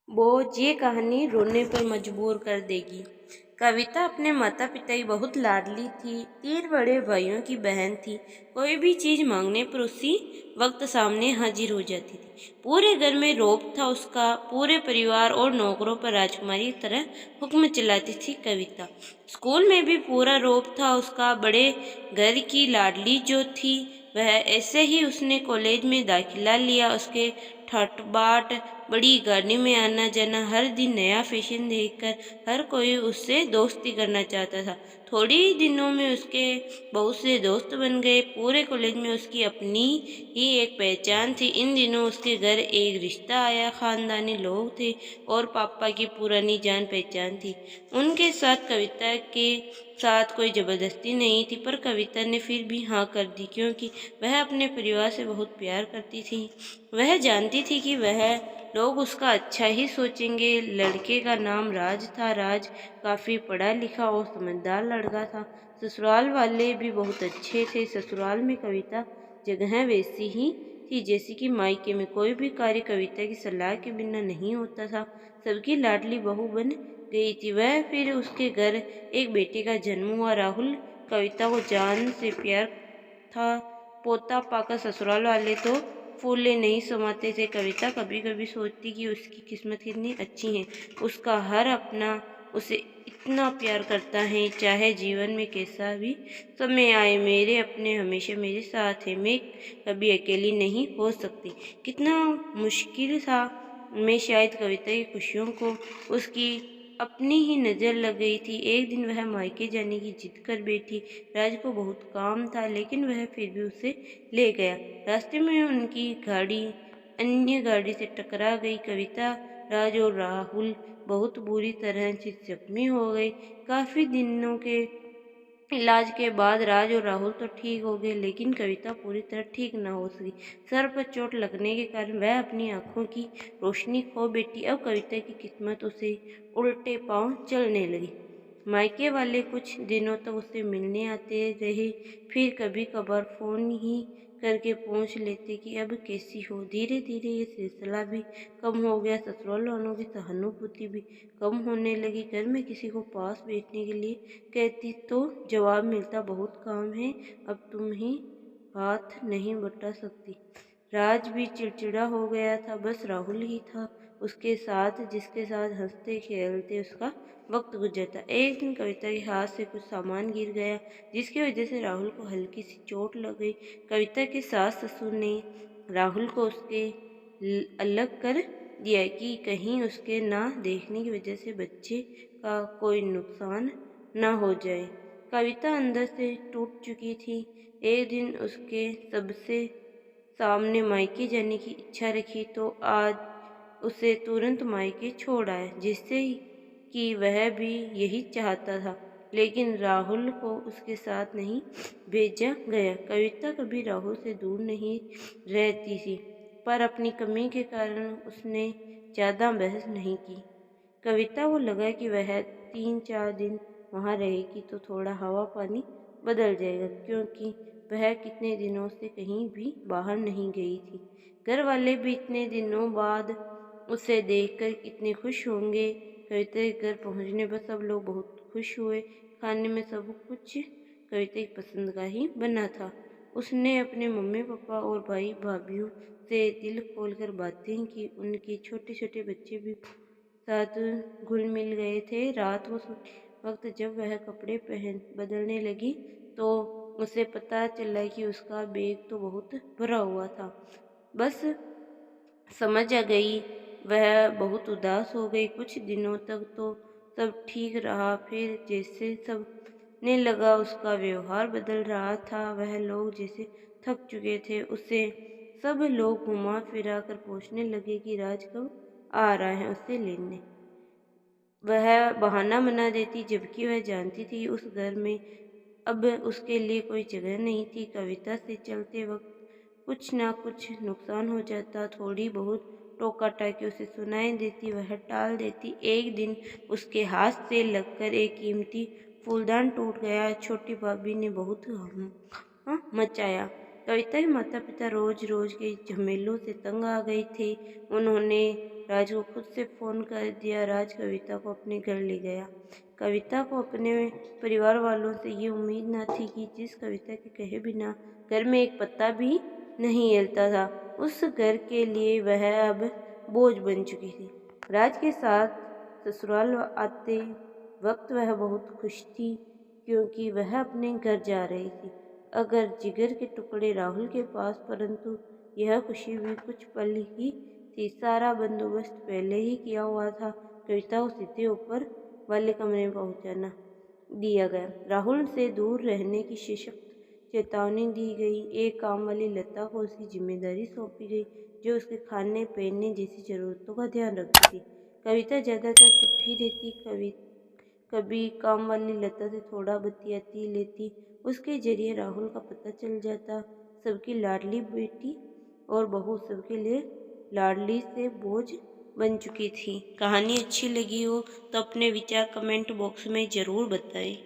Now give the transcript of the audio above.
बोझ ये कहानी रोने पर मजबूर कर देगी। कविता अपने माता पिता की बहुत लाडली थी। 3 बड़े भाइयों की बहन थी। कोई भी चीज मांगने पर उसी वक्त सामने हाजिर हो जाती थी। पूरे घर में रौब था उसका। पूरे परिवार और नौकरों पर राजकुमारी की तरह हुक्म चलाती थी कविता। स्कूल में भी पूरा रौब था उसका। बड़े घर की लाडली जो थी वह, ऐसे ही उसने कॉलेज में दाखिला लिया। उसके ठट बाट, बड़ी गाड़ी में आना जाना, हर दिन नया फैशन देखकर हर कोई उससे दोस्ती करना चाहता था। थोड़ी ही दिनों में उसके बहुत से दोस्त बन गए। पूरे कॉलेज में उसकी अपनी ही एक पहचान थी। इन दिनों उसके घर एक रिश्ता आया। खानदानी लोग थे और पापा की पुरानी जान पहचान थी। उनके साथ कविता के साथ कोई जबरदस्ती नहीं थी, पर कविता ने फिर भी हाँ कर दी, क्योंकि वह अपने परिवार से बहुत प्यार करती थी। वह जानती थी कि वह लोग उसका अच्छा ही सोचेंगे। लड़के का नाम राज था। राज काफी पढ़ा लिखा और समझदार लड़का था। ससुराल वाले भी बहुत अच्छे थे। ससुराल में कविता जगह वैसी ही थी जैसी कि मायके में। कोई भी कार्य कविता की सलाह के बिना नहीं होता था। सबकी लाडली बहू बन गई थी वह। फिर उसके घर एक बेटे का जन्म हुआ। राहुल कविता को जान से प्यार था। पोता पाकर ससुराल वाले तो फूले नहीं समाते थे। कविता कभी कभी सोचती कि उसकी किस्मत कितनी अच्छी है। उसका हर अपना उसे इतना प्यार करता है, चाहे जीवन में कैसा भी समय आए। मेरे अपने हमेशा मेरे साथ है। मैं कभी अकेली नहीं हो सकती। कितना मुश्किल था। मैं शायद कविता की खुशियों को उसकी अपनी ही नजर लग गई थी। एक दिन वह मायके जाने की जिद कर बैठी। राज को बहुत काम था, लेकिन वह फिर भी उसे ले गया। रास्ते में उनकी गाड़ी अन्य गाड़ी से टकरा गई। कविता, राज और राहुल बहुत बुरी तरह से जख्मी हो गए। काफी दिनों के इलाज के बाद राज और राहुल तो ठीक हो गए, लेकिन कविता पूरी तरह ठीक न हो सकी। सर पर चोट लगने के कारण वह अपनी आंखों की रोशनी खो बैठी। अब कविता की किस्मत उसे उल्टे पांव चलने लगी। मायके वाले कुछ दिनों तक उससे मिलने आते रहे, फिर कभी कभार फोन ही करके पूछ लेते कि अब कैसी हो। धीरे धीरे ये सिलसिला भी कम हो गया। ससुराल वालों की सहानुभूति भी कम होने लगी। घर में किसी को पास बैठने के लिए कहती तो जवाब मिलता, बहुत काम है, अब तुम ही हाथ नहीं बटा सकती। राज भी चिड़चिड़ा हो गया था। बस राहुल ही था उसके साथ, जिसके साथ हंसते खेलते उसका वक्त गुजरता। एक दिन कविता के हाथ से कुछ सामान गिर गया, जिसकी वजह से राहुल को हल्की सी चोट लग गई। कविता के सास ससुर ने राहुल को उसके अलग कर दिया कि कहीं उसके ना देखने की वजह से बच्चे का कोई नुकसान न हो जाए। कविता अंदर से टूट चुकी थी। एक दिन उसके सबसे सामने मायके जाने की इच्छा रखी तो आज उसे तुरंत मायके छोड़ आए, जिससे कि वह भी यही चाहता था, लेकिन राहुल को उसके साथ नहीं भेजा गया। कविता कभी राहुल से दूर नहीं रहती थी, पर अपनी कमी के कारण उसने ज्यादा बहस नहीं की। कविता को लगा कि वह 3-4 दिन वहां रहेगी तो थोड़ा हवा पानी बदल जाएगा, क्योंकि वह कितने दिनों से कहीं भी बाहर नहीं गई थी। घर वाले भी इतने दिनों बाद उसे देखकर कितने खुश होंगे। कविता के घर पहुंचने पर सब लोग बहुत खुश हुए। खाने में सब कुछ कविता की पसंद का ही बना था। उसने अपने मम्मी पापा और भाई भाभीियों से दिल खोलकर बातें की। उनके छोटे छोटे बच्चे भी साथ घुल मिल गए थे। रात को सोते वक्त जब वह कपड़े पहन बदलने लगी तो उसे पता चला कि उसका बैग तो बहुत भरा हुआ था। बस समझ आ गई। वह बहुत उदास हो गई। कुछ दिनों तक तो सब ठीक रहा, फिर जैसे सब ने लगा उसका व्यवहार बदल रहा था। वह लोग जैसे थक चुके थे। उसे सब लोग घुमा फिरा कर पूछने लगे कि राज कब आ रहा है उसे लेने। वह बहाना बना देती, जबकि वह जानती थी उस घर में अब उसके लिए कोई जगह नहीं थी। कविता से चलते वक्त कुछ ना कुछ नुकसान हो जाता। थोड़ी बहुत टोका टाकी उसे सुनाई देती, वह टाल देती। एक दिन उसके हाथ से लगकर एक कीमती फूलदान टूट गया। छोटी भाभी ने बहुत मचाया। कविता के माता पिता रोज रोज के झमेलों से तंग आ गए थे। उन्होंने राज को खुद से फोन कर दिया। राज कविता को अपने घर ले गया। कविता को अपने परिवार वालों से ये उम्मीद न थी कि जिस कविता के कहे बिना घर में एक पत्ता भी नहीं हिलता था, उस घर के लिए वह अब बोझ बन चुकी थी। राज के साथ ससुराल आते वक्त वह बहुत खुश थी, क्योंकि वह अपने घर जा रही थी, अगर जिगर के टुकड़े राहुल के पास। परंतु यह खुशी भी कुछ पल ही थी। सारा बंदोबस्त पहले ही किया हुआ था। कविता को सीधे ऊपर वाले कमरे में पहुंचाना दिया गया। राहुल से दूर रहने की सशक्त चेतावनी दी गई। एक काम वाली लता को उसकी जिम्मेदारी सौंपी गई, जो उसके खाने पहनने जैसी जरूरतों का ध्यान रखती थी। कविता ज्यादातर चुप ही रहती। कभी काम वाली लता से थोड़ा बतियाती लेती। उसके जरिए राहुल का पता चल जाता। सबकी लाडली बेटी और बहू सबके लिए लाडली से बोझ बन चुकी थी। कहानी अच्छी लगी हो तो अपने विचार कमेंट बॉक्स में ज़रूर बताएं।